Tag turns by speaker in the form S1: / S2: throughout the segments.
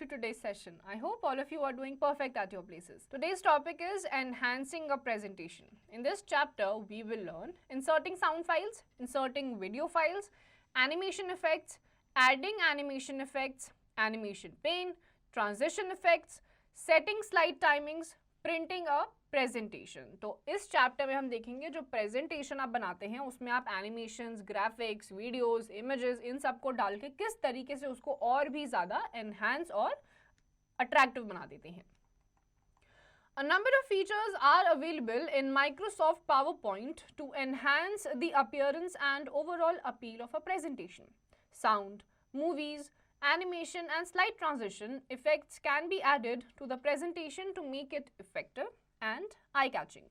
S1: to today's session. I hope all of you are doing perfect at your places. Today's topic is enhancing a presentation. In this chapter, we will learn inserting sound files, inserting video files, animation effects, adding animation effects, animation pane, transition effects, setting slide timings, printing a presentation. तो इस chapter में हम देखेंगे जो presentation आप बनाते हैं उसमें आप animations, graphics, videos, images in सब को डाल के किस तरीके से उसको और भी ज़्यादा एनहांस और अट्रैक्टिव बना देते हैं। A number of features are available in Microsoft PowerPoint to enhance the appearance and overall appeal of a presentation. Sound, movies, animation and slide transition effects can be added to the presentation to make it effective and eye-catching.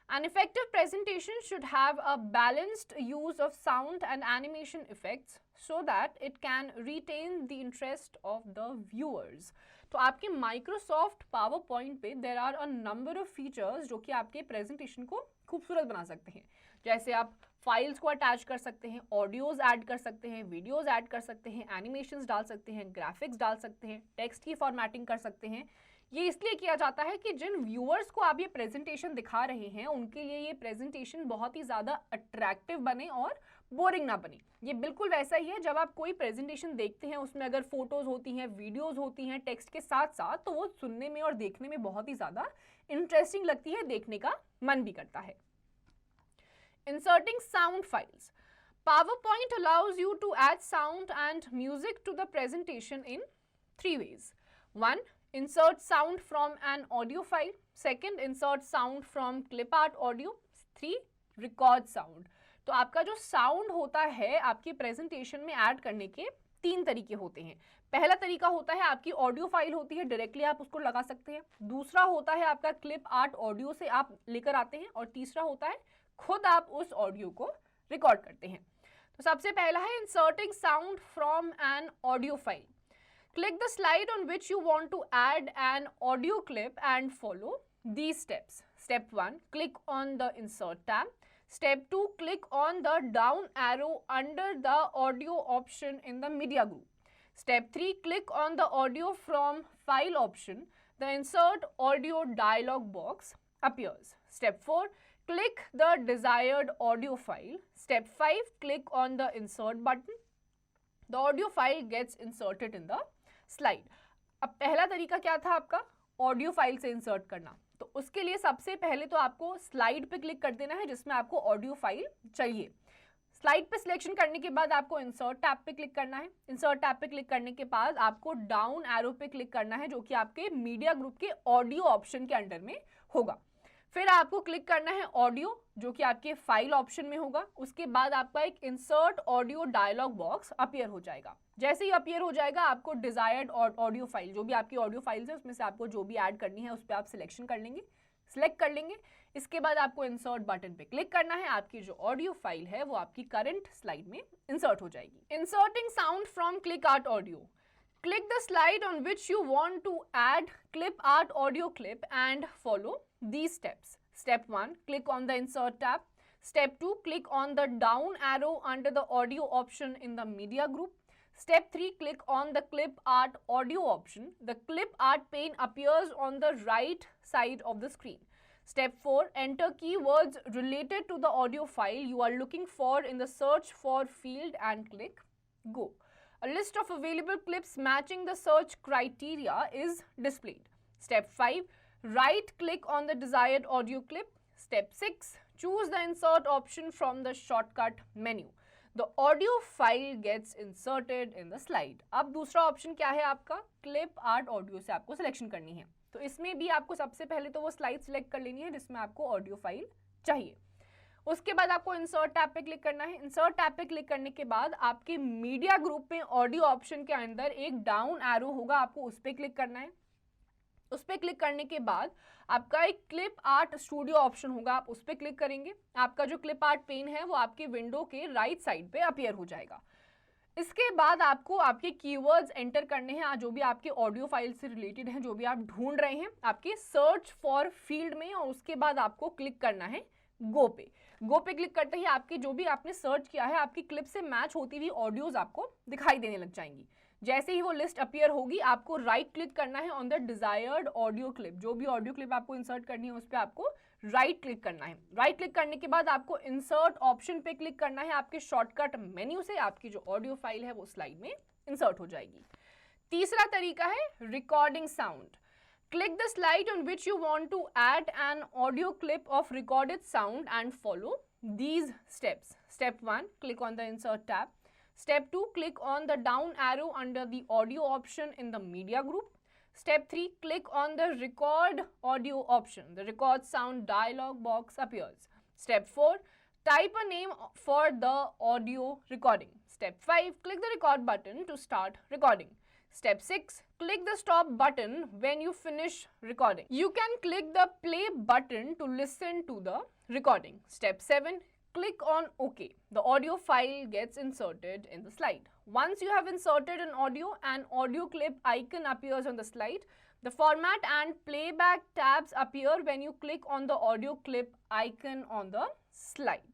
S1: An effective presentation should have a balanced use of sound and animation effects so that it can retain the interest of the viewers. तो आपके Microsoft PowerPoint पे there are a number of features जो कि आपके presentation को खूबसूरत बना सकते हैं। जैसे आप फाइल्स को अटैच कर सकते हैं, ऑडियोज ऐड कर सकते हैं, वीडियोज ऐड कर सकते हैं, एनिमेशंस डाल सकते हैं, ग्राफिक्स डाल सकते हैं, टेक्स्ट की फॉर्मेटिंग कर सकते हैं। ये इसलिए किया जाता है कि जिन व्यूअर्स को आप ये प्रेजेंटेशन दिखा रहे हैं उनके लिए ये प्रेजेंटेशन बहुत ही ज़्यादा अट्रैक्टिव बने और बोरिंग ना बने। ये बिल्कुल वैसा ही है जब आप कोई प्रेजेंटेशन देखते हैं उसमें अगर फोटोज़ होती हैं, वीडियोज़ होती हैं टेक्स्ट के साथ साथ, तो वो सुनने में और देखने में बहुत ही ज़्यादा इंटरेस्टिंग लगती है, देखने का मन भी करता है। Inserting sound files. PowerPoint allows you to add sound and music to the presentation in 3 ways. 1. Insert sound from an audio file. 2. Insert sound from clip art audio. 3. Record sound. तो आपका जो साउंड होता है आपकी presentation में add करने के 3 तरीके होते हैं। पहला तरीका होता है आपकी ऑडियो फाइल होती है, डायरेक्टली आप उसको लगा सकते हैं। दूसरा होता है आपका क्लिप आर्ट ऑडियो से आप लेकर आते हैं और तीसरा होता है खुद आप उस ऑडियो को रिकॉर्ड करते हैं। तो सबसे पहला है inserting sound from an audio file. Click the slide on which you want to add an audio clip and follow these steps. Step 1, click on the insert tab. Step 2, click on the down arrow under the audio option in the media group. Step 3, click on the audio from file option. The insert audio dialog box appears. Step 4, click the desired audio file. Step 5, click on the insert button. The audio file gets inserted in the slide. अब पहला तरीका क्या था आपका? Audio file से insert करना। तो उसके लिए सबसे पहले तो आपको स्लाइड पे क्लिक कर देना है जिसमें आपको ऑडियो फाइल चाहिए। स्लाइड पे सिलेक्शन करने के बाद आपको इंसर्ट टैब पे क्लिक करना है। इंसर्ट टैब पे क्लिक करने के बाद आपको डाउन एरो पे क्लिक करना है जो कि आपके मीडिया ग्रुप के ऑडियो ऑप्शन के अंडर में होगा। फिर आपको क्लिक करना है ऑडियो जो कि आपके फाइल ऑप्शन में होगा। उसके बाद आपका एक insert audio dialog box appear हो जाएगा। जैसे ही अपीयर हो जाएगा आपको डिजायर्ड ऑडियो फाइल, जो भी आपकी ऑडियो फाइल्स है उसमें से आपको जो भी ऐड करनी है उस पर आप सिलेक्शन कर लेंगे, सिलेक्ट कर लेंगे। इसके बाद आपको इंसर्ट बटन पे क्लिक करना है, आपकी जो ऑडियो फाइल है वो आपकी करंट स्लाइड में इंसर्ट हो जाएगी। Inserting sound from click art audio. Click the slide on which you want to add clip art audio clip and follow these steps. Step 1, click on the insert tab. Step 2, click on the down arrow under the audio option in the media group. Step 3, click on the clip art audio option. The clip art pane appears on the right side of the screen. Step 4, enter keywords related to the audio file you are looking for in the search for field and click go. A list of available clips matching the search criteria is displayed. Step 5, right-click on the desired audio clip. Step 6, choose the insert option from the shortcut menu. The audio file gets inserted in the slide. अब दूसरा option क्या है आपका? Clip art audio से आपको selection करनी है। तो इसमें भी आपको सबसे पहले तो वो स्लाइड सिलेक्ट कर लेनी है जिसमें आपको ऑडियो फाइल चाहिए। उसके बाद आपको इंसर्ट टैब पे क्लिक करना है। इंसर्ट टैब पे क्लिक करने के बाद आपके मीडिया ग्रुप में ऑडियो ऑप्शन के अंदर एक डाउन एरो होगा, आपको उस पर क्लिक करना है। उस पर क्लिक करने के बाद आपका एक क्लिप आर्ट स्टूडियो ऑप्शन होगा, आप उस पर क्लिक करेंगे। आपका जो क्लिप आर्ट पेन है वो आपके विंडो के राइट साइड पे अपीयर हो जाएगा। इसके बाद आपको आपके कीवर्ड्स एंटर करने हैं जो भी आपके ऑडियो फाइल से रिलेटेड हैं, जो भी आप ढूंढ रहे हैं आपके सर्च फॉर फील्ड में, और उसके बाद आपको क्लिक करना है गो पे। गो पे क्लिक करते ही आपकी जो भी आपने सर्च किया है आपकी क्लिप से मैच होती हुई ऑडियोज आपको दिखाई देने लग जाएंगी। जैसे ही वो लिस्ट अपीयर होगी आपको राइट क्लिक करना है on the desired audio clip. जो भी ऑडियो क्लिप आपको इंसर्ट करनी है उस पर आपको राइट क्लिक करना है। राइट क्लिक करने के बाद आपको इंसर्ट ऑप्शन पे क्लिक करना है। आपके शॉर्टकट मेन्यू से आपकी जो ऑडियो फाइल है वो स्लाइड में इंसर्ट हो जाएगी। तीसरा तरीका है recording sound. Click the slide on which you want to add an audio clip of recorded sound and follow these steps. Step 1, click on the insert tab. Step 2, click on the down arrow under the audio option in the media group. Step 3, click on the record audio option. The record sound dialog box appears. Step 4, type a name for the audio recording. Step 5, click the record button to start recording. Step 6, click the stop button when you finish recording. You can click the play button to listen to the recording. Step 7, click on OK. The audio file gets inserted in the slide. Once you have inserted an audio clip icon appears on the slide. The format and playback tabs appear when you click on the audio clip icon on the slide.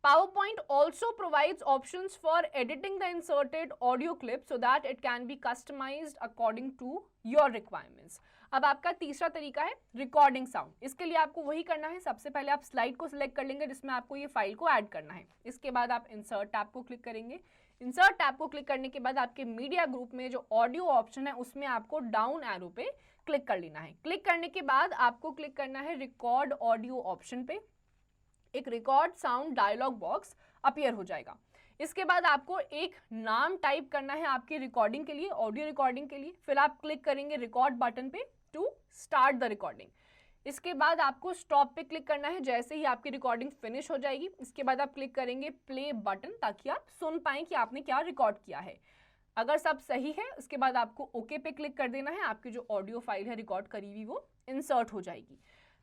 S1: PowerPoint also provides options for editing the inserted audio clip so that it can be customized according to your requirements. अब आपका तीसरा तरीका है recording sound. इसके लिए आपको वही करना है, सबसे पहले आप स्लाइड को सिलेक्ट कर लेंगे जिसमें आपको ये फाइल को ऐड करना है। इसके बाद आप इंसर्ट टैब को क्लिक करेंगे। इंसर्ट टैब को क्लिक करने के बाद आपके मीडिया ग्रुप में जो ऑडियो ऑप्शन है उसमें आपको डाउन एरो पे क्लिक कर लेना है। क्लिक करने के बाद आपको क्लिक करना है रिकॉर्ड ऑडियो ऑप्शन पे। एक record sound dialog box appear हो जाएगा। इसके बाद आपको एक नाम टाइप करना है आपकी रिकॉर्डिंग के लिए, ऑडियो रिकॉर्डिंग के लिए। फिर आप क्लिक करेंगे रिकॉर्ड बटन पे टू स्टार्ट द रिकॉर्डिंग। इसके बाद आपको स्टॉप पे क्लिक करना है जैसे ही आपकी रिकॉर्डिंग फिनिश हो जाएगी। इसके बाद आप क्लिक करेंगे प्ले बटन ताकि आप सुन पाएं कि आपने क्या रिकॉर्ड किया है। अगर सब सही है उसके बाद आपको ओके पे क्लिक कर देना है। आपकी जो ऑडियो फाइल है रिकॉर्ड करी हुई वो इंसर्ट हो जाएगी।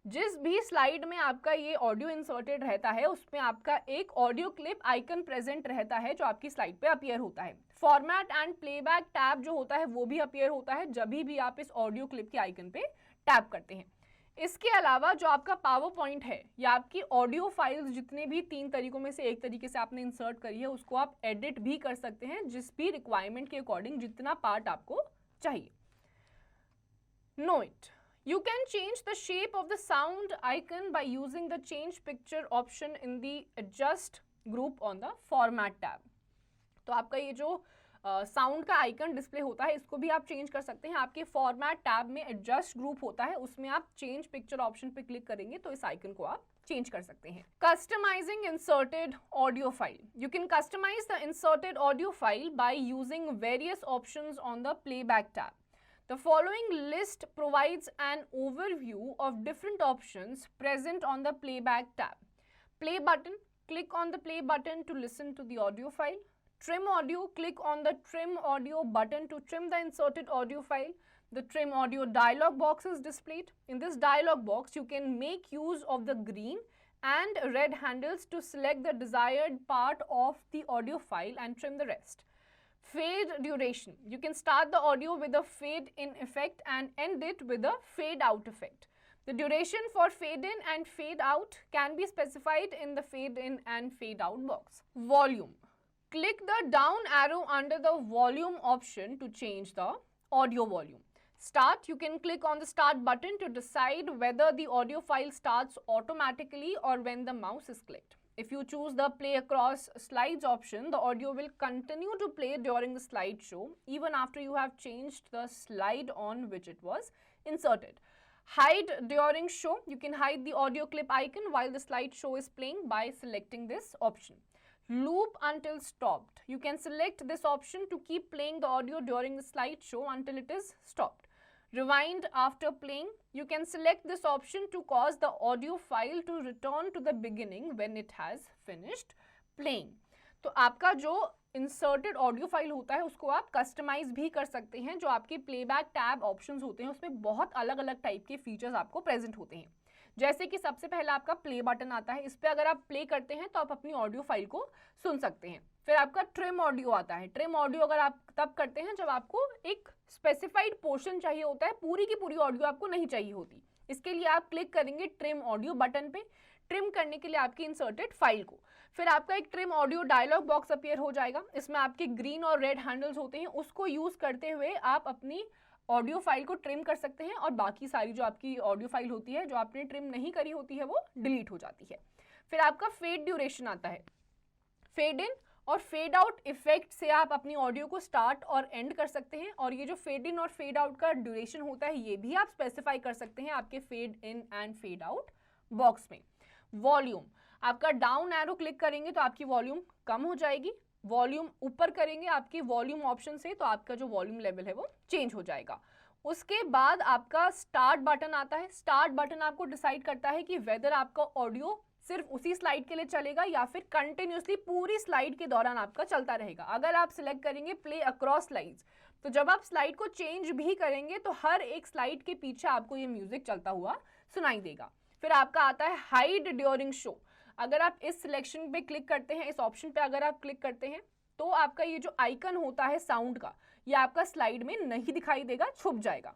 S1: जिस भी स्लाइड में आपका ये ऑडियो इंसर्टेड रहता है उसमें आपका एक ऑडियो क्लिप आइकन प्रेजेंट रहता है जो आपकी स्लाइड पे अपीयर होता है। फॉर्मेट एंड प्लेबैक टैब जो होता है वो भी अपीयर होता है जब भी आप इस ऑडियो क्लिप के आइकन पे टैप करते हैं। इसके अलावा जो आपका पावर पॉइंट है या आपकी ऑडियो फाइल्स जितने भी 3 तरीकों में से एक तरीके से आपने इंसर्ट करी है उसको आप एडिट भी कर सकते हैं जिस भी रिक्वायरमेंट के अकॉर्डिंग जितना पार्ट आपको चाहिए। Note, you can change the shape of the sound icon by using the change picture option in the adjust group on the format tab. तो आपका ये जो साउंड का आइकन डिस्प्ले होता है इसको भी आप चेंज कर सकते हैं। आपके फॉर्मेट टैब में एडजस्ट ग्रुप होता है उसमें आप चेंज पिक्चर ऑप्शन पे क्लिक करेंगे तो इस आइकन को आप चेंज कर सकते हैं। Customising inserted audio file. You can customise the inserted audio file by using various options on the playback tab. The following list provides an overview of different options present on the playback tab. Play button, click on the play button to listen to the audio file. Trim audio, click on the trim audio button to trim the inserted audio file. The trim audio dialog box is displayed. In this dialog box, you can make use of the green and red handles to select the desired part of the audio file and trim the rest. Fade duration. You can start the audio with a fade in effect and end it with a fade out effect. The duration for fade in and fade out can be specified in the fade in and fade out box. Volume. Click the down arrow under the volume option to change the audio volume. Start. You can click on the start button to decide whether the audio file starts automatically or when the mouse is clicked. If you choose the play across slides option, the audio will continue to play during the slideshow even after you have changed the slide on which it was inserted. Hide during show. You can hide the audio clip icon while the slideshow is playing by selecting this option. Loop until stopped. You can select this option to keep playing the audio during the slideshow until it is stopped. Rewind after playing. You can select this option to cause the audio file to return to the beginning when it has finished playing. तो आपका जो inserted audio file होता है उसको आप customise भी कर सकते हैं। जो आपके प्लेबैक टैब ऑप्शंस होते हैं उसमें बहुत अलग अलग टाइप के फीचर्स आपको प्रेजेंट होते हैं। जैसे कि सबसे पहले आपका प्ले बटन आता है, इस पर अगर आप प्ले करते हैं तो आप अपनी ऑडियो फाइल को सुन सकते हैं। फिर आपका ट्रिम ऑडियो आता है। ट्रिम ऑडियो अगर आप तब करते हैं जब आपको एक स्पेसिफाइड पोर्शन चाहिए होता है, पूरी की पूरी ऑडियो आपको नहीं चाहिए होती। इसके लिए आप क्लिक करेंगे ट्रिम ऑडियो बटन पे। ट्रिम करने के लिए आपकी इंसर्टेड फाइल को। फिर आपका एक trim audio dialog box appear हो जाएगा, इसमें आपके ग्रीन और रेड हैंडल्स होते हैं, उसको यूज करते हुए आप अपनी ऑडियो फाइल को ट्रिम कर सकते हैं और बाकी सारी जो आपकी ऑडियो फाइल होती है जो आपने ट्रिम नहीं करी होती है वो डिलीट हो जाती है। फिर आपका फेड ड्यूरेशन आता है, फेड इन और फेड आउट इफेक्ट से आप अपनी ऑडियो को स्टार्ट और एंड कर सकते हैं, और ये जो फेड इन और फेड आउट का ड्यूरेशन होता है ये भी आप स्पेसिफाई कर सकते हैं आपके fade in and fade out box में। वॉल्यूम, आपका डाउन एरो क्लिक करेंगे तो आपकी वॉल्यूम कम हो जाएगी, वॉल्यूम ऊपर करेंगे आपके वॉल्यूम ऑप्शन से तो आपका जो वॉल्यूम लेवल है वो चेंज हो जाएगा। उसके बाद आपका स्टार्ट बटन आता है, स्टार्ट बटन आपको डिसाइड करता है कि वेदर आपका ऑडियो सिर्फ उसी स्लाइड के लिए चलेगा या फिर कंटिन्यूसली पूरी स्लाइड के दौरान आपका चलता रहेगा। अगर आप सिलेक्ट करेंगे प्ले अक्रॉस स्लाइड्स तो जब आप स्लाइड को चेंज भी करेंगे तो हर एक स्लाइड के पीछे आपको ये म्यूजिक चलता हुआ सुनाई देगा। फिर आपका आता है हाइड ड्यूरिंग शो, अगर आप इस सिलेक्शन पे क्लिक करते हैं, इस ऑप्शन पे अगर आप क्लिक करते हैं तो आपका ये जो आइकन होता है साउंड का ये आपका स्लाइड में नहीं दिखाई देगा, छुप जाएगा।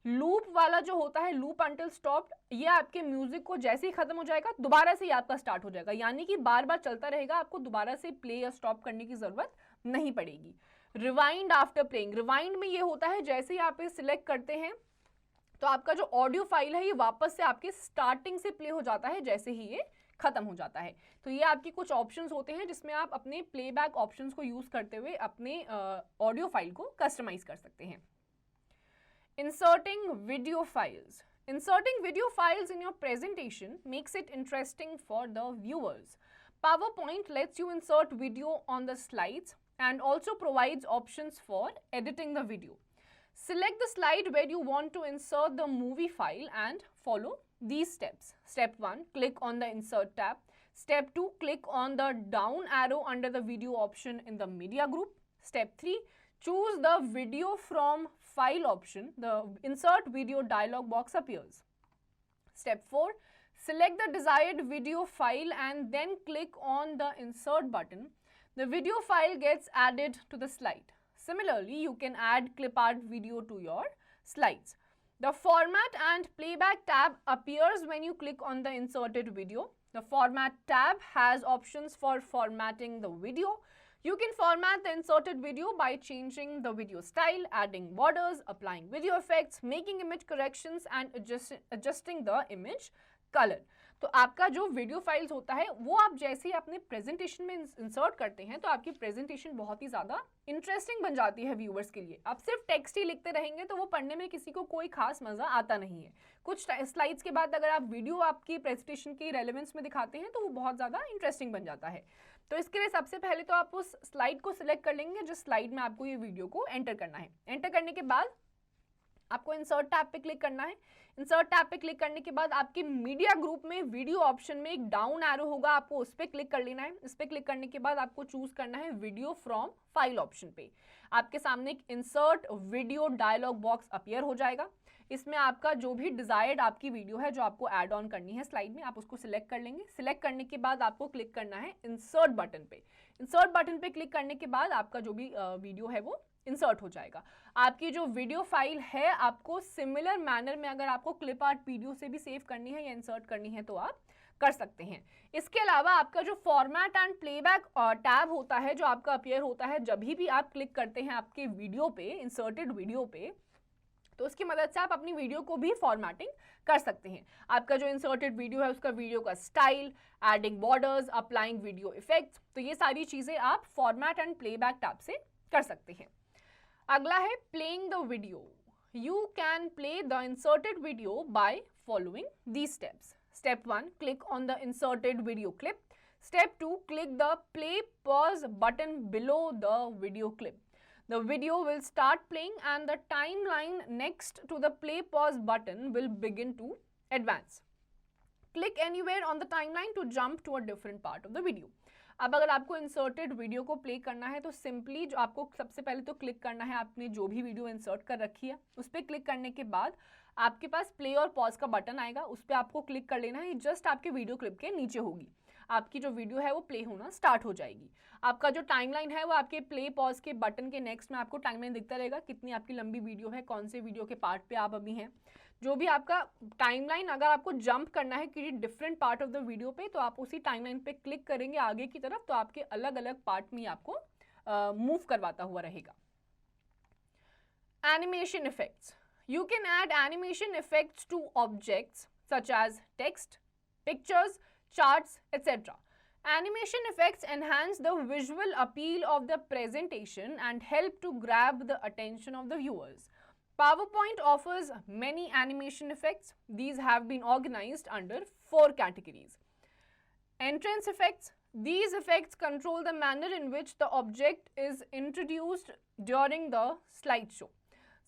S1: लूप वाला जो होता है लूप अंटिल स्टॉप्ड, ये आपके म्यूजिक को जैसे ही खत्म हो जाएगा दोबारा से ही आपका स्टार्ट हो जाएगा, यानी कि बार बार चलता रहेगा, आपको दोबारा से प्ले या स्टॉप करने की जरूरत नहीं पड़ेगी। रिवाइंड आफ्टर प्लेइंग, रिवाइंड में ये होता है जैसे ही आप इसे सिलेक्ट करते हैं तो आपका जो ऑडियो फाइल है ये वापस से आपके स्टार्टिंग से प्ले हो जाता है जैसे ही ये खत्म हो जाता है। तो ये आपकी कुछ ऑप्शंस होते हैं जिसमें आप अपने प्लेबैक ऑप्शंस को यूज करते हुए अपने ऑडियो फाइल को कस्टमाइज कर सकते हैं। Inserting video files. Inserting video files in your presentation makes it interesting for the viewers. PowerPoint lets you insert video on the slides and also provides options for editing the video. Select the slide where you want to insert the movie file and follow these steps. Step 1, click on the Insert tab. Step 2, click on the down arrow under the video option in the media group. Step 3, choose the video from file option. The insert video dialog box appears. Step 4, select the desired video file and then click on the insert button. The video file gets added to the slide. Similarly, you can add clip art video to your slides. The format and playback tab appears when you click on the inserted video. The format tab has options for formatting the video. You can format the inserted video by changing the video style, adding borders, applying video effects, making image corrections and adjusting the image color. तो आपका जो video files होता है वो आप जैसे ही अपने presentation में इंसर्ट करते हैं तो आपकी प्रेजेंटेशन बहुत ही ज़्यादा इंटरेस्टिंग बन जाती है व्यूअर्स के लिए। आप सिर्फ टेक्स्ट ही लिखते रहेंगे तो वो पढ़ने में किसी को कोई खास मज़ा आता नहीं है। कुछ स्लाइड्स के बाद अगर आप वीडियो आपकी प्रेजेंटेशन की रेलेवेंस में दिखाते हैं तो वो बहुत ज़्यादा इंटरेस्टिंग बन जाता है। तो इसके लिए सबसे पहले तो आप उस स्लाइड को सिलेक्ट कर लेंगे जिस स्लाइड में आपको ये वीडियो को एंटर करना है। एंटर करने के बाद आपको इंसर्ट टैब पे क्लिक करना है। इंसर्ट टैब पे क्लिक करने के बाद आपके मीडिया ग्रुप में वीडियो ऑप्शन में एक डाउन एरो होगा, आपको उस पर क्लिक कर लेना है। इस पर क्लिक करने के बाद आपको चूज करना है वीडियो फ्रॉम फाइल ऑप्शन पे। आपके सामने एक insert video dialog box appear हो जाएगा। इसमें आपका जो भी डिजायर्ड आपकी वीडियो है जो आपको ऐड ऑन करनी है स्लाइड में, आप उसको सिलेक्ट कर लेंगे। सिलेक्ट करने के बाद आपको क्लिक करना है इंसर्ट बटन पे। इंसर्ट बटन पे क्लिक करने के बाद आपका जो भी वीडियो है वो इंसर्ट हो जाएगा। आपकी जो वीडियो फाइल है आपको सिमिलर मैनर में अगर आपको क्लिप आर्ट वीडियो से भी सेव करनी है या इंसर्ट करनी है तो आप कर सकते हैं। इसके अलावा आपका जो फॉर्मेट एंड प्लेबैक टैब होता है जो आपका अपीयर होता है जब भी आप क्लिक करते हैं आपके वीडियो पे, इंसर्टेड वीडियो पे, तो उसकी मदद से आप अपनी वीडियो को भी फॉर्मेटिंग कर सकते हैं। आपका जो इंसर्टेड वीडियो है उसका वीडियो का style, adding borders, applying video effects, तो ये सारी चीज़ें आप फॉर्मेट एंड प्लेबैक टैब से कर सकते हैं। अगला है playing the video. You can play the inserted video by following these steps. Step 1, click on the inserted video clip. Step 2, click the play pause button below the video clip. The video will start playing and the timeline next to the play pause button will begin to advance. Click anywhere on the timeline to jump to a different part of the video. अब अगर आपको inserted video को play करना है तो simply जो आपको सबसे पहले तो क्लिक करना है आपने जो भी वीडियो इंसर्ट कर रखी है उस पर क्लिक करने के बाद आपके पास प्ले और पॉज का बटन आएगा, उस पर आपको क्लिक कर लेना है। जस्ट आपके वीडियो क्लिप के नीचे होगी, आपकी जो वीडियो है वो प्ले होना स्टार्ट हो जाएगी। आपका जो टाइमलाइन है वो आपके प्ले पॉज के बटन के नेक्स्ट में आपको टाइमलाइन दिखता रहेगा, कितनी आपकी लंबी वीडियो है, कौन से वीडियो के पार्ट पे आप अभी हैं। जो भी आपका टाइमलाइन, अगर आपको जंप करना है किसी different part of the video पे, तो आप उसी टाइमलाइन पे क्लिक करेंगे आगे की तरफ, तो आपके अलग अलग पार्ट में आपको मूव करवाता हुआ रहेगा. Animation effects. You can add animation effects to objects such as text, pictures, charts, etc. Animation effects enhance the visual appeal of the presentation and help to grab the attention of the viewers. PowerPoint offers many animation effects. These have been organized under 4 categories. Entrance effects. These effects control the manner in which the object is introduced during the slideshow.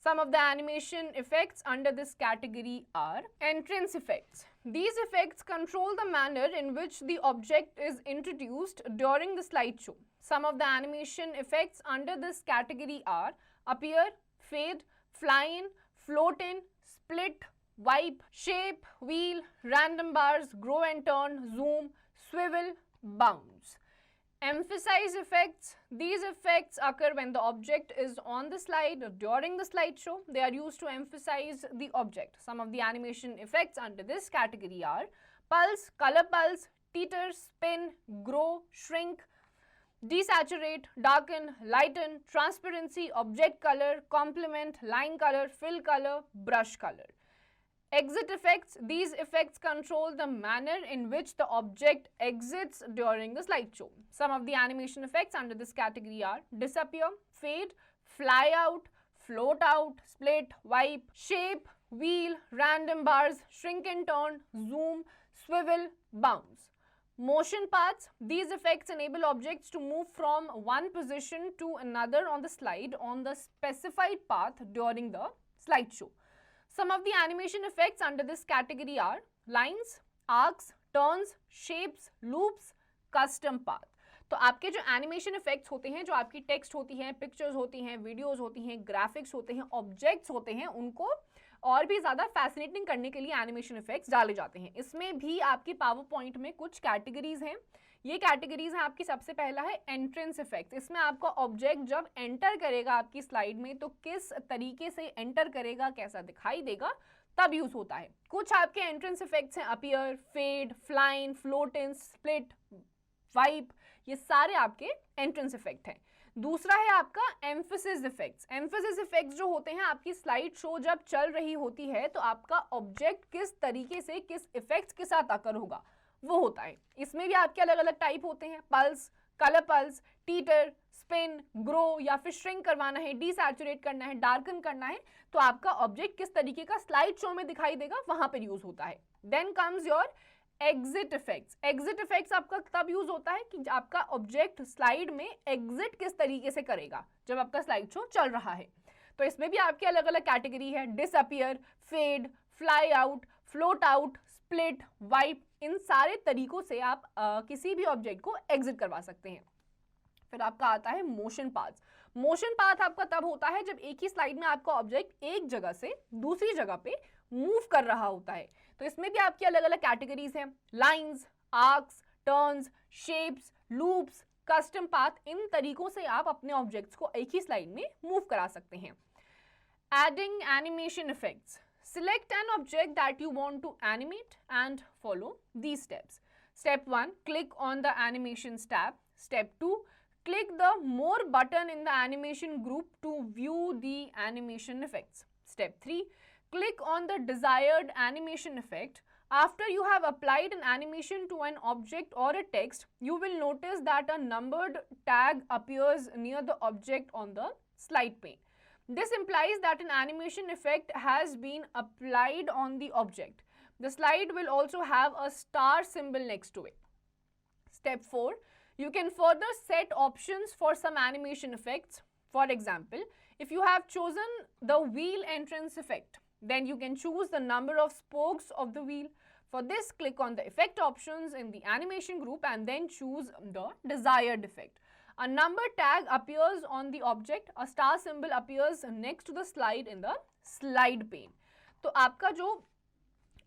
S1: Some of the animation effects under this category are entrance effects. These effects control the manner in which the object is introduced during the slideshow. Some of the animation effects under this category are appear, fade, fly in, float in, split, wipe, shape, wheel, random bars, grow and turn, zoom, swivel, bounce. Emphasize effects. These effects occur when the object is on the slide or during the slideshow. They are used to emphasize the object. Some of the animation effects under this category are pulse, color pulse, teeter, spin, grow, shrink, desaturate, darken, lighten, transparency, object color, complement, line color, fill color, brush color. Exit effects. These effects control the manner in which the object exits during the slideshow. Some of the animation effects under this category are disappear, fade, fly out, float out, split, wipe, shape, wheel, random bars, shrink and turn, zoom, swivel, bounce. Motion paths. These effects enable objects to move from one position to another on the slide on the specified path during the slideshow. Some of the animation effects under this category are lines, arcs, turns, shapes, loops, custom path. तो आपके जो animation effects होते हैं, जो आपकी text होती हैं, pictures होती हैं, वीडियोस होती हैं, ग्राफिक्स होते हैं, ऑब्जेक्ट्स होते हैं, उनको और भी ज़्यादा फैसिनेटिंग करने के लिए एनिमेशन इफेक्ट्स डाले जाते हैं. इसमें भी आपकी पावर पॉइंट में कुछ कैटेगरीज हैं. ये कैटेगरीज हैं आपकी. सबसे पहला है एंट्रेंस इफेक्ट्स. इसमें आपका ऑब्जेक्ट जब एंटर करेगा आपकी स्लाइड में तो किस तरीके से एंटर करेगा, कैसा दिखाई देगा, तब यूज होता है. कुछ आपके एंट्रेंस इफेक्ट्स हैं appear, fade, fly in, float in, split, wipe. ये सारे आपके एंट्रेंस इफेक्ट हैं. दूसरा है आपका एम्फेसिस इफेक्ट्स. एम्फेसिस इफेक्ट्स जो होते हैं आपकी स्लाइड शो जब चल रही होती है तो आपका ऑब्जेक्ट किस तरीके से किस इफेक्ट्स के साथ आकर होगा वो होता है. इसमें भी आपके अलग अलग टाइप होते हैं. Pulse, colour pulse, Teeter, spin, grow या फिर श्रिंक करवाना है, डीसैचुरेट करना है, डार्कन करना है, तो आपका ऑब्जेक्ट किस तरीके का स्लाइड शो में दिखाई देगा वहां पर यूज होता है. Then comes your exit effects. Exit effects आपका तब यूज होता है कि आपका ऑब्जेक्ट स्लाइड में एग्जिट किस तरीके से करेगा जब आपका स्लाइड शो चल रहा है. तो इसमें भी आपके अलग अलग कैटेगरी है. Disappear, fade, fly out, float out, split, wipe. इन सारे तरीकों से आप किसी भी ऑब्जेक्ट को एग्जिट करवा सकते हैं. फिर आपका आता है मोशन पाथ. मोशन पाथ आपका तब होता है जब एक ही स्लाइड में आपका ऑब्जेक्ट एक जगह से दूसरी जगह पे मूव कर रहा होता है. तो इसमें भी आपकी अलग अलग कैटेगरीज हैं. Lines, arcs, turns, shapes, loops, custom path. इन तरीकों से आप अपने ऑब्जेक्ट्स को एक ही स्लाइड में मूव करा सकते हैं. Adding animation effects. Select an object that you want to animate and follow these steps. Step 1, click on the animations tab. Step 2, click the more button in the animation group to view the animation effects. Step 3, click on the desired animation effect. After you have applied an animation to an object or a text, you will notice that a numbered tag appears near the object on the slide pane. This implies that an animation effect has been applied on the object. The slide will also have a star symbol next to it. Step 4. You can further set options for some animation effects. For example, if you have chosen the wheel entrance effect, then you can choose the number of spokes of the wheel. For this, click on the effect options in the animation group and then choose the desired effect. A number tag appears on the object. A star symbol appears next to the slide in the slide pane. तो आपका जो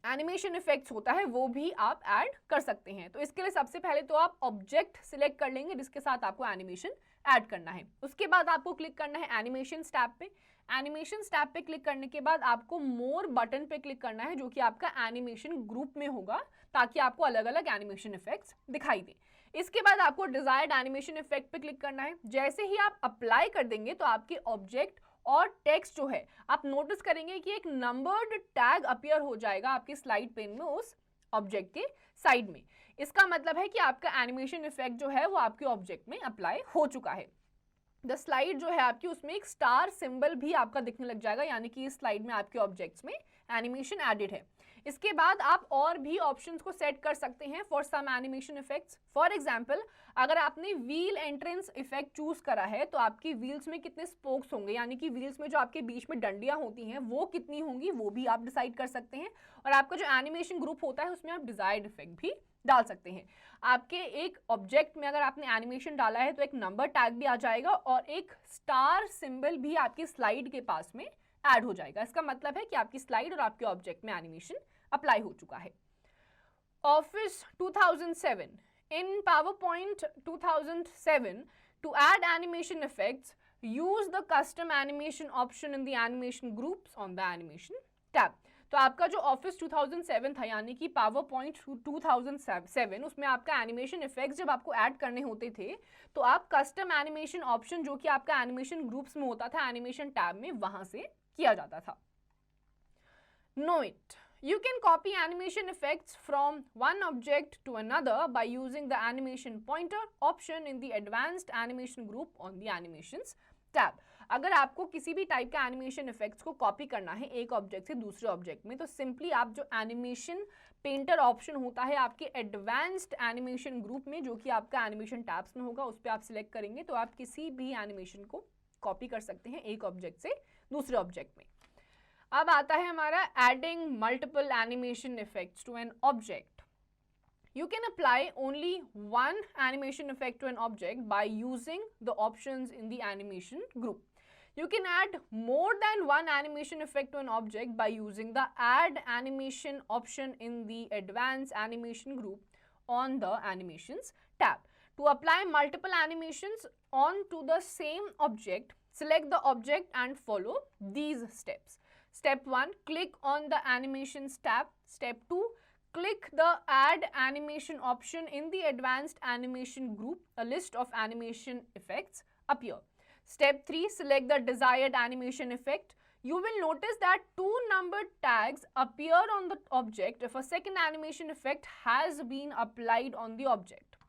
S1: animation effects होता है वो भी आप add कर सकते हैं। तो इसके लिए सबसे पहले तो आप ऑब्जेक्ट सिलेक्ट कर लेंगे जिसके साथ आपको एनिमेशन ऐड करना है। उसके बाद आपको क्लिक करना है एनिमेशन टैब पे। एनिमेशन टैब पे क्लिक करने के बाद आपको मोर बटन पे क्लिक करना है जो कि आपका एनिमेशन ग्रुप में होगा, ताकि आपको अलग अलग एनिमेशन इफेक्ट्स दिखाई दे। इसके बाद आपको डिजायर्ड एनिमेशन इफेक्ट पे क्लिक करना है। जैसे ही आप अप्लाई कर देंगे तो आपके ऑब्जेक्ट और टेक्स्ट जो है आप नोटिस करेंगे कि एक नंबर्ड टैग अपीयर हो जाएगा आपके स्लाइड पेन में उस ऑब्जेक्ट के साइड में। इसका मतलब है कि आपका एनिमेशन इफेक्ट जो है वो आपके ऑब्जेक्ट में अप्लाई हो चुका है। द स्लाइड जो है आपकी उसमें एक स्टार सिंबल भी आपका दिखने लग जाएगा, यानी कि इस स्लाइड में आपके ऑब्जेक्ट्स में एनिमेशन एडेड है। इसके बाद आप और भी ऑप्शंस को सेट कर सकते हैं for some animation effects. For example, अगर आपने व्हील एंट्रेंस इफेक्ट चूज करा है तो आपकी व्हील्स में कितने स्पोक्स होंगे, यानी कि व्हील्स में जो आपके बीच में डंडियां होती हैं वो कितनी होंगी, वो भी आप डिसाइड कर सकते हैं। और आपका जो एनिमेशन ग्रुप होता है उसमें आप डिजायर्ड इफेक्ट भी डाल सकते हैं। आपके एक ऑब्जेक्ट में अगर आपने एनिमेशन डाला है तो एक नंबर टैग भी आ जाएगा और एक स्टार सिंबल भी आपकी स्लाइड के पास में ऐड हो जाएगा। इसका मतलब है कि आपकी स्लाइड और आपके ऑब्जेक्ट में एनिमेशन अप्लाई हो चुका है। Office 2007, in PowerPoint 2007 to add animation effects, use the custom animation option in the animation groups on the animation tab। तो आपका जो ऑफिस 2007 था यानी कि पावर पॉइंट 2007, उसमें आपका एनिमेशन इफेक्ट्स जब आपको ऐड करने होते थे तो आप कस्टम एनिमेशन ऑप्शन जो कि आपका एनिमेशन ग्रुप्स में होता था एनिमेशन टैब में, वहां से किया जाता था। Note it, you can copy animation effects from one object to another by using the animation pointer option in the advanced animation group on the animations tab। अगर आपको किसी भी टाइप का एनिमेशन इफेक्ट्स को कॉपी करना है एक object से दूसरे ऑब्जेक्ट में, तो सिंपली आप जो एनिमेशन पेंटर ऑप्शन होता है आपके एडवांस्ड एनिमेशन ग्रुप में जो कि आपका एनिमेशन टैब्स में होगा, उस पर आप सिलेक्ट करेंगे तो आप किसी भी एनिमेशन को कॉपी कर सकते हैं एक ऑब्जेक्ट से दूसरे ऑब्जेक्ट में। अब आता है हमारा adding multiple animation effects to an object. You can apply only one animation effect to an object by using the options in the animation group. You can add more than one animation effect to an object by using the add animation option in the advanced animation group on the animations tab. To apply multiple animations onto the same object, select the object and follow these steps. Step 1, click on the animations tab. Step 2, click the add animation option in the advanced animation group. A list of animation effects appear. Step 3, select the desired animation effect. You will notice that two numbered tags appear on the object if a second animation effect has been applied on the object.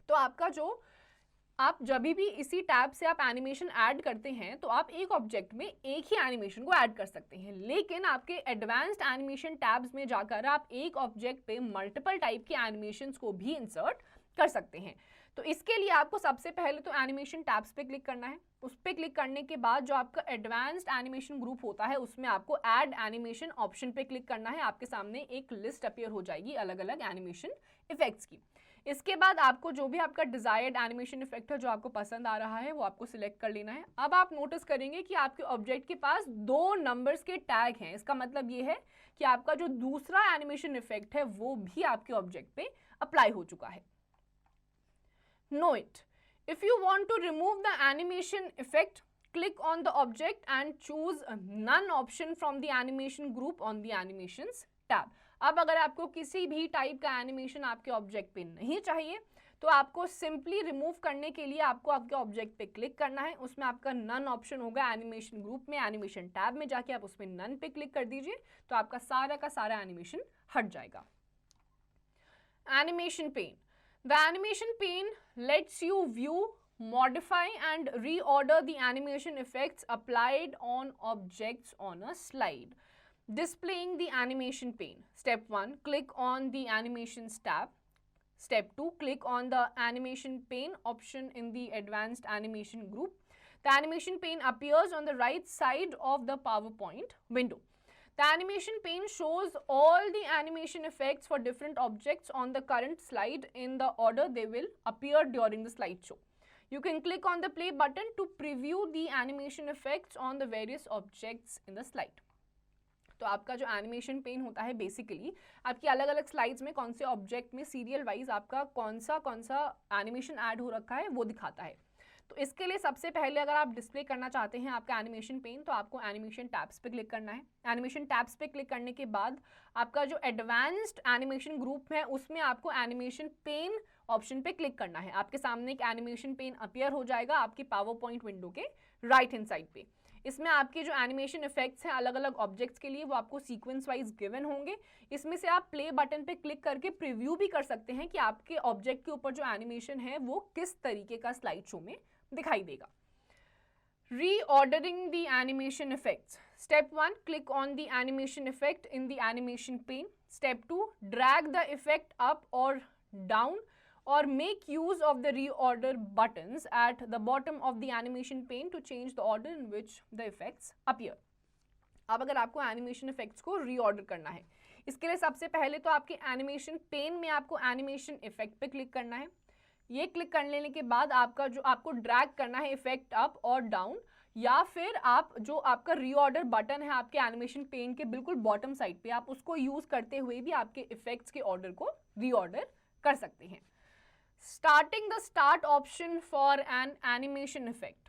S1: तो आपका जो आप जब भी इसी tab से आप animation add करते हैं तो आप एक ऑब्जेक्ट में एक ही एनिमेशन को ऐड कर सकते हैं, लेकिन आपके एडवांस्ड एनिमेशन टैब्स में जाकर आप एक ऑब्जेक्ट पे मल्टीपल टाइप के एनिमेशंस को भी इंसर्ट कर सकते हैं। तो इसके लिए आपको सबसे पहले तो एनिमेशन टैब्स पे क्लिक करना है। उस पर क्लिक करने के बाद जो आपका एडवांस्ड एनिमेशन ग्रुप होता है उसमें आपको ऐड एनिमेशन ऑप्शन पे क्लिक करना है। आपके सामने एक लिस्ट अपीयर हो जाएगी अलग अलग एनिमेशन इफेक्ट्स की। इसके बाद आपको जो भी आपका डिजायर्ड एनिमेशन इफेक्ट है जो आपको पसंद आ रहा है वो आपको सिलेक्ट कर लेना है। अब आप नोटिस करेंगे कि आपके ऑब्जेक्ट के पास दो नंबर्स के टैग हैं। इसका मतलब ये है कि आपका जो दूसरा एनिमेशन इफेक्ट है वो भी आपके ऑब्जेक्ट पे अप्लाई हो चुका है। Note it, if you want to remove the animation effect, click on the object and choose none option from the animation group on the animations tab। अब अगर आपको किसी भी टाइप का एनिमेशन आपके ऑब्जेक्ट पे नहीं चाहिए तो आपको सिंपली रिमूव करने के लिए आपको आपके ऑब्जेक्ट पे क्लिक करना है। उसमें आपका नन ऑप्शन होगा एनिमेशन ग्रुप में, एनिमेशन टैब में जाके आप उसमें नन पे क्लिक कर दीजिए तो आपका सारा का सारा एनिमेशन हट जाएगा। Animation pane, the animation pane lets you view, modify and reorder the animation effects applied on objects on a slide. Displaying the animation pane. Step 1, click on the animations tab. Step 2, click on the animation pane option in the advanced animation group. The animation pane appears on the right side of the PowerPoint window. The animation pane shows all the animation effects for different objects on the current slide in the order they will appear during the slideshow. You can click on the play button to preview the animation effects on the various objects in the slide. तो आपका जो animation pen होता है basically आपकी अलग अलग slides में कौन से ऑब्जेक्ट में सीरियल वाइज आपका कौन सा एनिमेशन ऐड हो रखा है वो दिखाता है। तो इसके लिए सबसे पहले अगर आप डिस्प्ले करना चाहते हैं आपका एनिमेशन पेन, तो आपको एनिमेशन टैब्स पे क्लिक करना है। एनिमेशन टैब्स पे क्लिक करने के बाद आपका जो एडवांस्ड एनिमेशन ग्रुप है उसमें आपको एनिमेशन पेन ऑप्शन पे क्लिक करना है। आपके सामने एक एनिमेशन पेन अपीयर हो जाएगा आपकी पावर पॉइंट विंडो के राइट हैंड साइड पे। इसमें आपके जो एनिमेशन इफेक्ट्स हैं अलग अलग ऑब्जेक्ट्स के लिए वो आपको सीक्वेंस वाइज गिवन होंगे। इसमें से आप प्ले बटन पे क्लिक करके प्रीव्यू भी कर सकते हैं कि आपके ऑब्जेक्ट के ऊपर जो एनिमेशन है वो किस तरीके का स्लाइड शो में दिखाई देगा। Reordering the animation effects. Step 1, click on the animation effect in the animation pane. Step 2, drag the effect up or down or make use of the reorder buttons at the bottom of the animation pane to change the order in which the effects appear. अब अगर आपको animation effects को reorder करना है, इसके लिए सबसे पहले तो आपके एनिमेशन पेन में आपको एनिमेशन इफेक्ट पे क्लिक करना है। ये क्लिक कर लेने के बाद आपका जो आपको ड्रैग करना है इफेक्ट अप और डाउन, या फिर आप जो आपका रीऑर्डर बटन है आपके एनिमेशन पेन के बिल्कुल बॉटम साइड पे, आप उसको यूज करते हुए भी आपके इफेक्ट्स के ऑर्डर को रीऑर्डर कर सकते हैं। Starting the start option for an animation effect.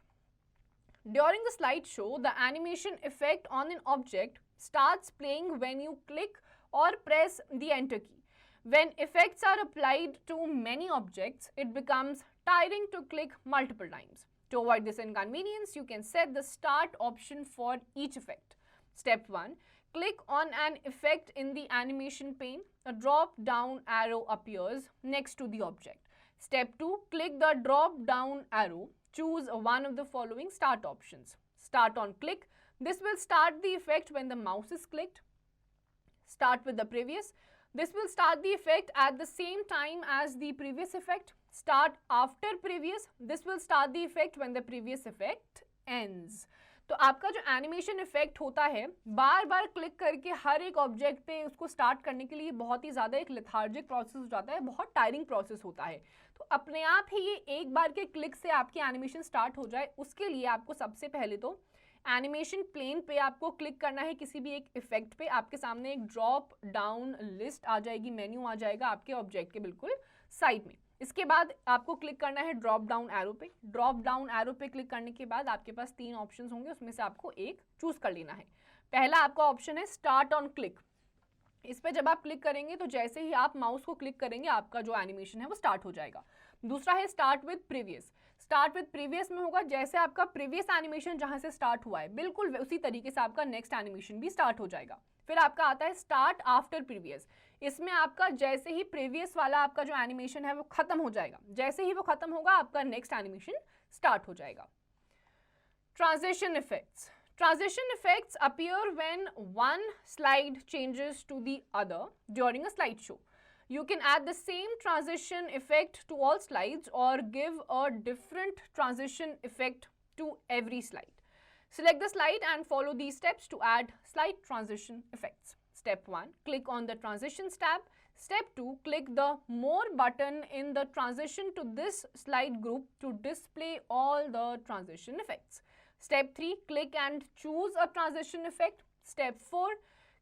S1: During the slideshow, the animation effect on an object starts playing when you click or press the enter key. When effects are applied to many objects, it becomes tiring to click multiple times. To avoid this inconvenience, you can set the start option for each effect. Step 1. Click on an effect in the animation pane. A drop down arrow appears next to the object. Step 2. Click the drop down arrow. Choose one of the following start options. Start on click. This will start the effect when the mouse is clicked. Start with the previous. This will start the effect at the same time as the previous effect. Start after previous. This will start the effect when the previous effect ends. तो आपका जो animation effect होता है बार बार click करके हर एक object पे उसको start करने के लिए बहुत ही ज़्यादा एक लेथार्जिक प्रोसेस हो जाता है, बहुत टायरिंग प्रोसेस होता है। तो अपने आप ही ये एक बार के क्लिक से आपकी एनिमेशन स्टार्ट हो जाए, उसके लिए आपको सबसे पहले तो एनिमेशन प्लेन पे आपको क्लिक करना है किसी भी एक इफेक्ट पे। आपके सामने एक ड्रॉप डाउन लिस्ट आ जाएगी, मेन्यू आ जाएगा आपके ऑब्जेक्ट के बिल्कुल साइड में। इसके बाद आपको क्लिक करना है ड्रॉप डाउन एरो पे। ड्रॉप डाउन एरो पे क्लिक करने के बाद आपके पास 3 ऑप्शंस होंगे, उसमें से आपको एक चूज कर लेना है। पहला आपका ऑप्शन है स्टार्ट ऑन क्लिक। इस पे जब आप क्लिक करेंगे तो जैसे ही आप माउस को क्लिक करेंगे आपका जो एनिमेशन है वो स्टार्ट हो जाएगा। दूसरा है start with previous. Start with previous में होगा जैसे आपका प्रीवियस एनिमेशन जहां से स्टार्ट हुआ है बिल्कुल उसी तरीके से आपका नेक्स्ट एनिमेशन भी स्टार्ट हो जाएगा। फिर आपका आता है स्टार्ट आफ्टर प्रीवियस। इसमें आपका जैसे ही प्रीवियस वाला आपका जो एनिमेशन है वो खत्म हो जाएगा, जैसे ही वो खत्म होगा आपका नेक्स्ट एनिमेशन स्टार्ट हो जाएगा। Transition effects. Transition effects appear when one slide changes to the other during a slideshow. You can add the same transition effect to all slides or give a different transition effect to every slide. Select the slide and follow these steps to add slide transition effects. Step 1. Click on the Transitions tab. Step 2. Click the More button in the Transition to this slide group to display all the transition effects. Step 3. Click and choose a transition effect. Step 4.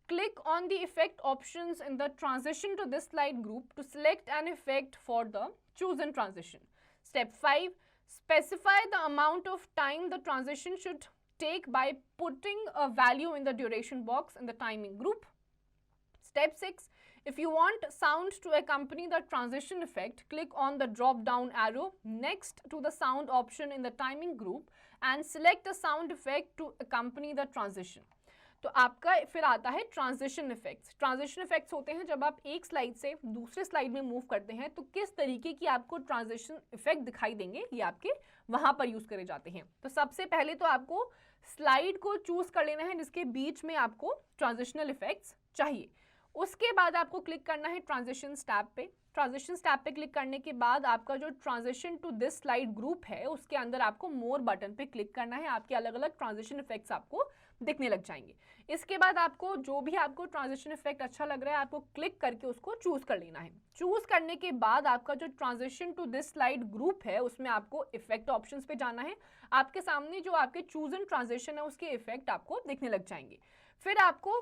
S1: Click on the effect options in the transition to this slide group to select an effect for the chosen transition. Step 5. Specify the amount of time the transition should take by putting a value in the duration box in the timing group. Step 6. If you want sound to accompany the transition effect, click on the drop down arrow next to the sound option in the timing group and select a sound effect to accompany the transition. तो आपका फिर आता है transition effects. Transition effects होते हैं जब आप एक स्लाइड से दूसरे स्लाइड में मूव करते हैं तो किस तरीके की आपको ट्रांजिशन इफेक्ट दिखाई देंगे, ये आपके वहां पर यूज करे जाते हैं। तो सबसे पहले तो आपको स्लाइड को चूज कर लेना है जिसके बीच में आपको ट्रांजिशनल इफेक्ट्स चाहिए। उसके बाद आपको क्लिक करना है ट्रांजिशन टैब पे। ट्रांजिशन टैब पे क्लिक करने के बाद आपका जो transition to this slide group है उसके अंदर आपको मोर बटन पे क्लिक करना है। आपके अलग अलग ट्रांजिशन इफेक्ट्स आपको दिखने लग जाएंगे। इसके बाद आपको जो भी आपको ट्रांजिशन इफेक्ट अच्छा लग रहा है आपको क्लिक करके उसको चूज कर लेना है। चूज करने के बाद आपका जो transition to this slide group है उसमें आपको इफेक्ट ऑप्शंस पे जाना है। आपके सामने जो आपके चूजन ट्रांजिशन है उसके इफेक्ट आपको दिखने लग जाएंगे। फिर आपको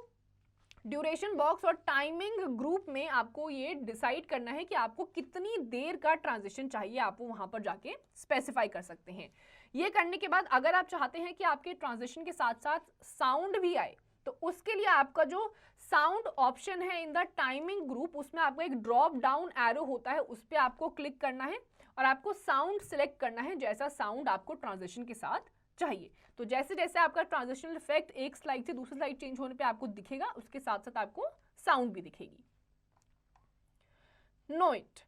S1: ड्यूरेशन बॉक्स और टाइमिंग ग्रुप में आपको ये डिसाइड करना है कि आपको कितनी देर का ट्रांजिशन चाहिए, आप वहां पर जाके स्पेसिफाई कर सकते हैं। ये करने के बाद अगर आप चाहते हैं कि आपके ट्रांजिशन के साथ साथ साउंड भी आए, तो उसके लिए आपका जो साउंड ऑप्शन है इन द टाइमिंग ग्रुप, उसमें आपको एक ड्रॉप डाउन एरो होता है, उस पर आपको क्लिक करना है और आपको साउंड सिलेक्ट करना है जैसा साउंड आपको ट्रांजिशन के साथ चाहिए। तो जैसे जैसे आपका ट्रांजिशनल इफेक्ट एक स्लाइड से दूसरी स्लाइड चेंज होने पे आपको दिखेगा, उसके साथ साथ आपको साउंड भी दिखेगी। Note it,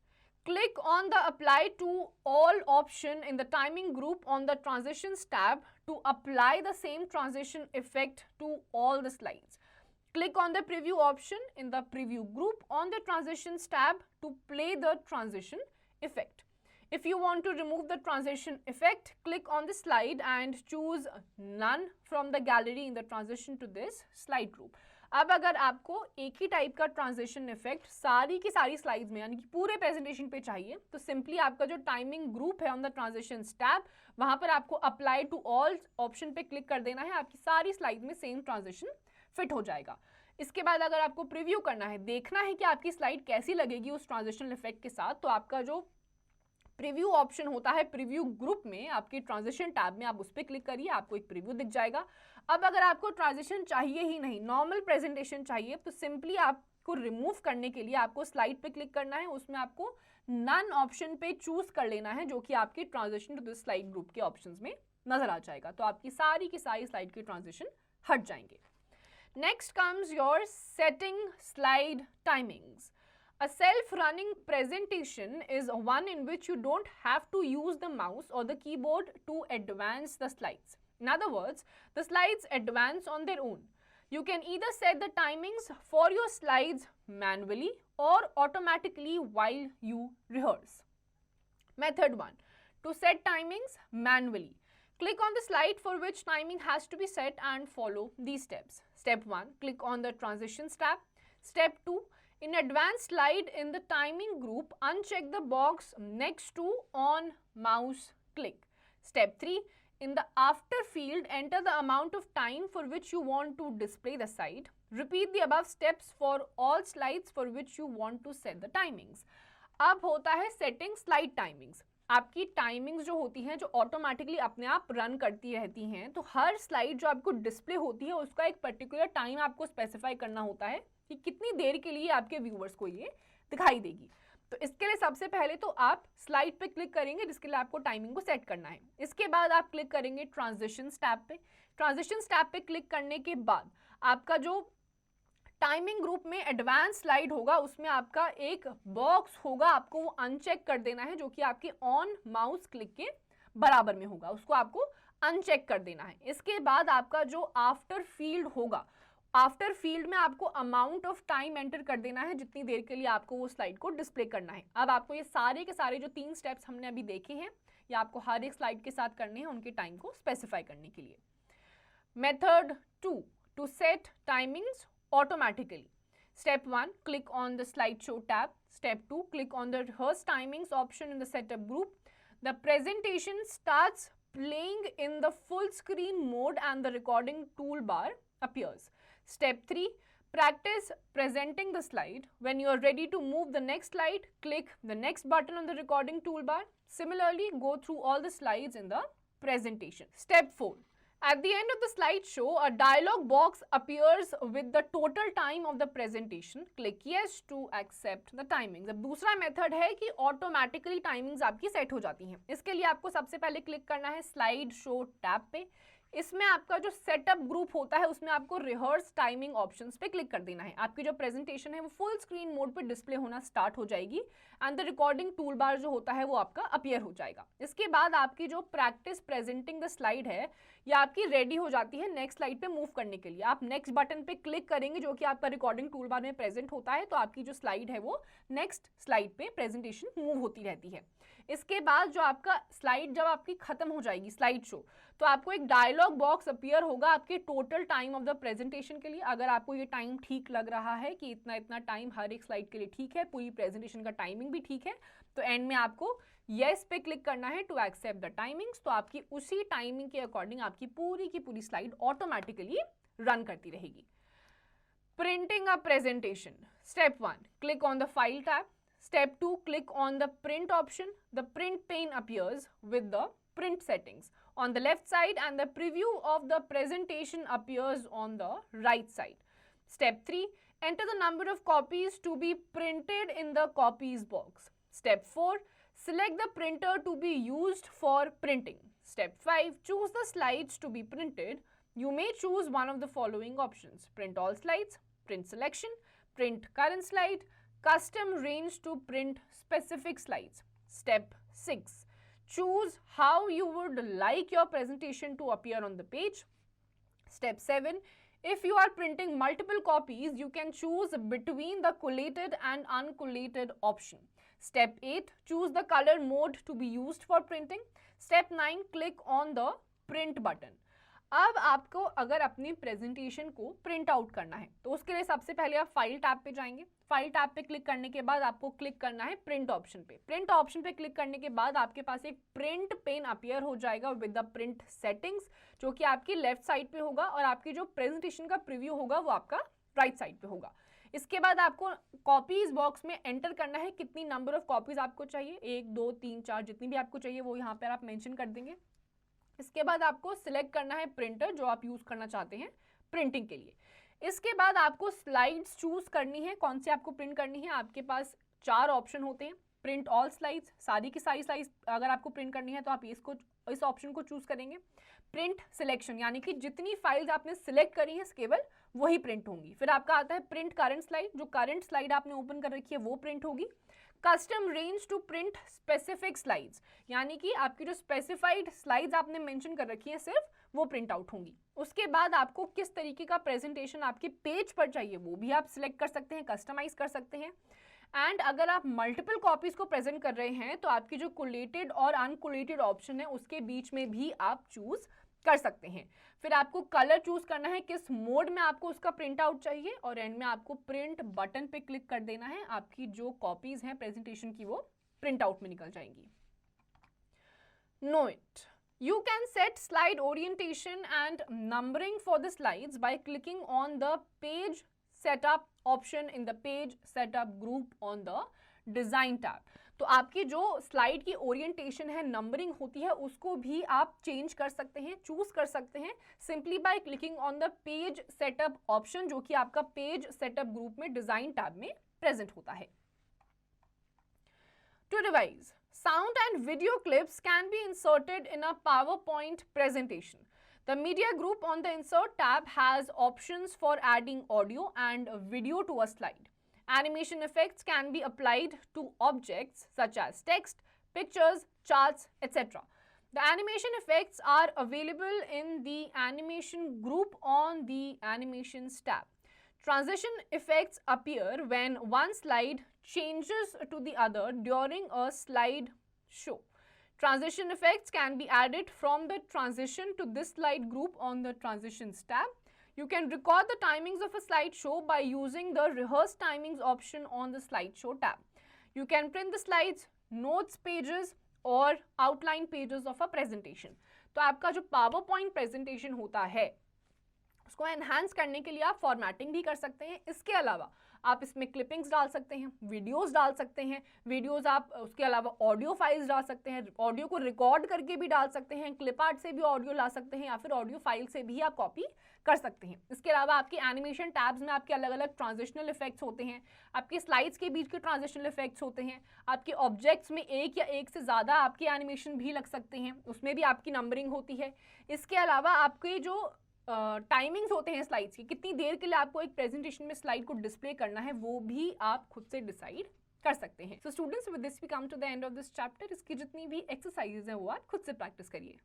S1: click on the apply to all option in the timing group on the transitions tab to apply the same transition effect to all the slides. Click on the preview option in the preview group on the transitions tab to play the transition effect. If you want to remove the transition effect, click on the slide and choose none from the gallery in the transition to this slide group. अब अगर आपको एक ही type का transition effect सारी की सारी slides में यानी कि पूरे प्रेजेंटेशन पे चाहिए, तो सिंपली आपका जो टाइमिंग ग्रुप है ऑन द ट्रांजिशन टैब, वहां पर आपको अप्लाई टू ऑल ऑप्शन पे क्लिक कर देना है, आपकी सारी स्लाइड में सेम ट्रांजिशन फिट हो जाएगा। इसके बाद अगर आपको प्रीव्यू करना है, देखना है कि आपकी स्लाइड कैसी लगेगी उस ट्रांजिशनल इफेक्ट के साथ, तो आपका जो प्रीव्यू ऑप्शन होता है प्रीव्यू ग्रुप में आपकी ट्रांजिशन टैब में, आप उस पर क्लिक करिए, आपको एक प्रीव्यू दिख जाएगा। अब अगर आपको ट्रांजिशन चाहिए ही नहीं, नॉर्मल प्रेजेंटेशन चाहिए, तो सिंपली आपको रिमूव करने के लिए आपको स्लाइड पे क्लिक करना है, उसमें आपको नन ऑप्शन पे चूज कर लेना है, जो कि आपकी transition to this slide group के ऑप्शंस में नजर आ जाएगा। तो आपकी सारी की सारी स्लाइड के ट्रांजिशन हट जाएंगे। Next comes your setting slide timings. A self-running presentation is one in which you don't have to use the mouse or the keyboard to advance the slides. In other words, the slides advance on their own. You can either set the timings for your slides manually or automatically while you rehearse. Method 1. To set timings manually, click on the slide for which timing has to be set and follow these steps. Step 1. Click on the Transitions tab. Step 2. In advanced slide in the timing group, uncheck the box next to on mouse click. Step 3. In the after field, enter the amount of time for which you want to display the slide. Repeat the above steps for all slides for which you want to set the timings. अब होता है setting slide timings. आपकी timings जो होती हैं, जो automatically अपने आप रन करती रहती हैं, तो हर स्लाइड जो आपको डिस्प्ले होती है उसका एक पर्टिकुलर टाइम आपको स्पेसिफाई करना होता है कि कितनी देर के लिए आपके व्यूअर्स को ये दिखाई देगी। तो इसके लिए सबसे पहले तो आप स्लाइड पे क्लिक करेंगे, जिसके लिए आपको टाइमिंग को सेट करना है। इसके बाद आप क्लिक करेंगे ट्रांजिशंस टैब पे। ट्रांजिशंस टैब पे क्लिक करने के बाद आपका जो टाइमिंग ग्रुप में एडवांस स्लाइड होगा, उसमें आपका एक बॉक्स होगा, आपको वो अनचेक कर देना है, जो कि आपके ऑन माउस क्लिक के बराबर में होगा, उसको आपको अनचेक कर देना है। इसके बाद आपका जो आफ्टर फील्ड होगा, आफ्टर फील्ड में आपको अमाउंट ऑफ टाइम एंटर कर देना है, जितनी देर के लिए आपको वो स्लाइड को डिस्प्ले करना है। अब आपको ये सारे के सारे जो 3 स्टेप्स हमने अभी देखे हैं, ये आपको हर एक स्लाइड के साथ करने हैं, उनके टाइम को स्पेसिफाई करने के लिए। Method 2. To set timings automatically. Step 1. Click on the slideshow tab. Step 2. Click on the rehearse timings option in the setup group. The presentation starts playing in the full screen mode and the recording toolbar appears. Step 3. Practice presenting the slide. When you are ready to move the next slide, click the next button on the recording toolbar. Similarly, go through all the slides in the presentation. Step 4. At the end of the slideshow, a dialog box appears with the total time of the presentation. Click yes to accept the timings. अब दूसरा method है कि automatically timings आपकी set हो जाती हैं। इसके लिए आपको सबसे पहले क्लिक करना है स्लाइड शो टैब पे। इसमें आपका जो सेटअप ग्रुप होता है, उसमें आपको रिहर्स टाइमिंग ऑप्शंस पे क्लिक कर देना है। आपकी जो प्रेजेंटेशन है वो फुल स्क्रीन मोड पे डिस्प्ले होना स्टार्ट हो जाएगी and the recording tool bar जो होता है वो आपका अपीयर हो जाएगा। इसके बाद आपकी जो प्रैक्टिस प्रेजेंटिंग द स्लाइड है, ये आपकी रेडी हो जाती है नेक्स्ट स्लाइड पे मूव करने के लिए। आप नेक्स्ट बटन पे क्लिक करेंगे, जो कि आपका रिकॉर्डिंग टूल बार में प्रेजेंट होता है, तो आपकी जो स्लाइड है वो नेक्स्ट स्लाइड पे प्रेजेंटेशन मूव होती रहती है। इसके बाद जो आपका स्लाइड जब आपकी खत्म हो जाएगी स्लाइड शो, तो आपको एक डायलॉग बॉक्स अपीयर होगा आपके total time of the presentation के लिए। अगर आपको ये टाइम ठीक लग रहा है कि इतना इतना टाइम हर एक स्लाइड के लिए ठीक है, पूरी प्रेजेंटेशन का टाइमिंग भी ठीक है, तो एंड में आपको येस पे क्लिक करना है टू एक्सेप्ट द टाइमिंग्स। तो आपकी उसी टाइमिंग के अकॉर्डिंग आपकी पूरी की पूरी स्लाइड ऑटोमेटिकली रन करती रहेगी। Printing a presentation. Step 1, click on the File tab. Step 2, click on the Print option. The print pane appears with the print settings on the left side and the preview of the presentation appears on the right side. Step 3, enter the number of copies to be printed in the copies box. Step 4, select the printer to be used for printing. Step 5, choose the slides to be printed. You may choose one of the following options: print all slides, print selection, print current slide, custom range to print specific slides. Step 6, choose how you would like your presentation to appear on the page. Step 7, if you are printing multiple copies, you can choose between the collated and uncollated option. Step 8, choose the color mode to be used for printing. Step 9, click on the print button. अब आपको अगर अपनी presentation को print out करना है तो उसके लिए सबसे पहले आप फाइल टैब पे जाएंगे. फाइल टैब पे क्लिक करने के बाद आपको क्लिक करना है प्रिंट ऑप्शन पे. प्रिंट ऑप्शन पे क्लिक करने के बाद आपके पास एक प्रिंट पेन अपीयर हो जाएगा विद द प्रिंट सेटिंग्स, जो कि आपकी लेफ्ट साइड पे होगा और आपकी जो प्रेजेंटेशन का प्रीव्यू होगा वो आपका राइट साइड पे होगा. इसके बाद आपको कॉपीज बॉक्स में एंटर करना है कितनी नंबर ऑफ कॉपीज आपको चाहिए, 1 2 3 4 जितनी भी आपको चाहिए वो यहाँ पर आप मेंशन कर देंगे. इसके बाद आपको सिलेक्ट करना है प्रिंटर जो आप यूज करना चाहते हैं प्रिंटिंग के लिए. इसके बाद आपको स्लाइड्स चूज करनी है, कौन सी आपको प्रिंट करनी है. आपके पास 4 ऑप्शन होते हैं. प्रिंट ऑल स्लाइड्स, सारी की सारी स्लाइड्स अगर आपको प्रिंट करनी है तो आप इस ऑप्शन को चूज करेंगे. प्रिंट सिलेक्शन यानी कि जितनी फाइल्स आपने सिलेक्ट करी हैं केवल वही प्रिंट होंगी. फिर आपका आता है प्रिंट करंट स्लाइड, जो करंट स्लाइड आपने ओपन कर रखी है वो प्रिंट होगी. Custom range to print specific slides, यानी कि आपकी जो स्पेसिफाइड स्लाइड्स आपने मेंशन कर रखी है सिर्फ वो प्रिंट आउट होंगी. उसके बाद आपको किस तरीके का प्रेजेंटेशन आपके पेज पर चाहिए वो भी आप सिलेक्ट कर सकते हैं, कस्टमाइज कर सकते हैं. एंड अगर आप मल्टीपल कॉपीज को प्रेजेंट कर रहे हैं तो आपकी जो कोलेटेड और अनकोलेटेड ऑप्शन है उसके बीच में भी आप चूज कर सकते हैं. फिर आपको कलर चूज करना है, किस मोड में आपको उसका प्रिंट आउट चाहिए और एंड में आपको प्रिंट बटन पे क्लिक कर देना है. आपकी जो कॉपीज हैं प्रेजेंटेशन की वो प्रिंट आउट में निकल जाएंगी. Note: you can set slide orientation and numbering for the slides by clicking on the page setup option in the page setup group on the design tab. तो आपकी जो slide की orientation है, numbering होती है, उसको भी आप चेंज कर सकते हैं, चूज कर सकते हैं simply by clicking on the page setup option, जो कि आपका पेज सेटअप ग्रुप में डिजाइन टैब में प्रेजेंट होता है. To revise, sound and video clips can be inserted in a PowerPoint presentation. The media group on the insert tab has options for adding audio and video to a slide. Animation effects can be applied to objects such as text, pictures, charts, etc. The animation effects are available in the animation group on the animations tab. Transition effects appear when one slide changes to the other during a slide show. Transition effects can be added from the transition to this slide group on the transitions tab. You can record the timings of a slideshow by using the rehearse timings option on the slideshow tab. You can print the slides, notes pages or outline pages of a presentation. तो आपका जो PowerPoint presentation होता है उसको enhance करने के लिए आप फॉर्मेटिंग भी कर सकते हैं. इसके अलावा आप इसमें क्लिपिंग्स डाल सकते हैं, वीडियोस डाल सकते हैं, वीडियोस आप उसके अलावा ऑडियो फाइल्स डाल सकते हैं, ऑडियो को रिकॉर्ड करके भी डाल सकते हैं, क्लिप आर्ट से भी ऑडियो ला सकते हैं या फिर ऑडियो फाइल से भी आप कॉपी कर सकते हैं. इसके अलावा आपके एनिमेशन टैब्स में आपके अलग अलग ट्रांजिशनल इफेक्ट्स होते हैं, आपके स्लाइड्स के बीच के ट्रांजिशनल इफेक्ट्स होते हैं, आपके ऑब्जेक्ट्स में एक या एक से ज़्यादा आपके एनिमेशन भी लग सकते हैं, उसमें भी आपकी नंबरिंग होती है. इसके अलावा आपके जो टाइमिंग्स होते हैं स्लाइड्स की, कितनी देर के लिए आपको एक प्रेजेंटेशन में स्लाइड को डिस्प्ले करना है, वो भी आप खुद से डिसाइड कर सकते हैं. So students, with this we come to the end of this chapter. इसकी जितनी भी एक्सरसाइजेज हैं वो आप खुद से प्रैक्टिस करिए.